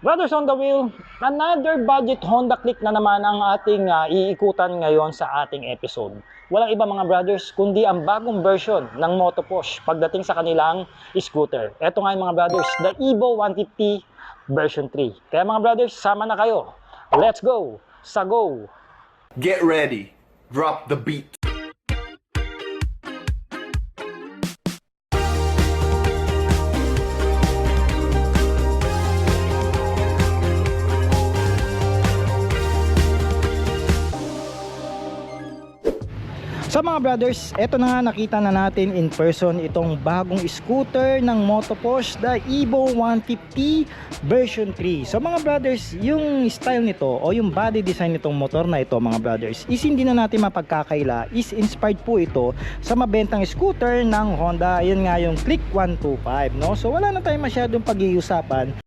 Brothers on the wheel, another budget Honda Click na naman ang ating iikutan ngayon sa ating episode. Walang iba mga brothers, kundi ang bagong version ng Motoposh pagdating sa kanilang scooter. Ito nga yung mga brothers, the Evo 150 version 3. Kaya mga brothers, sama na kayo. Let's go! Sa go! Get ready. Drop the beat. So mga brothers, eto na nga, nakita na natin in person itong bagong scooter ng Motoposh, the Evo 150 version 3. So mga brothers, yung style nito o yung body design nitong motor na ito mga brothers is hindi na natin mapagkakaila, is inspired po ito sa mabentang scooter ng Honda. Ayun nga yung Click 125, no? So wala na tayong masyadong pag-iusapan.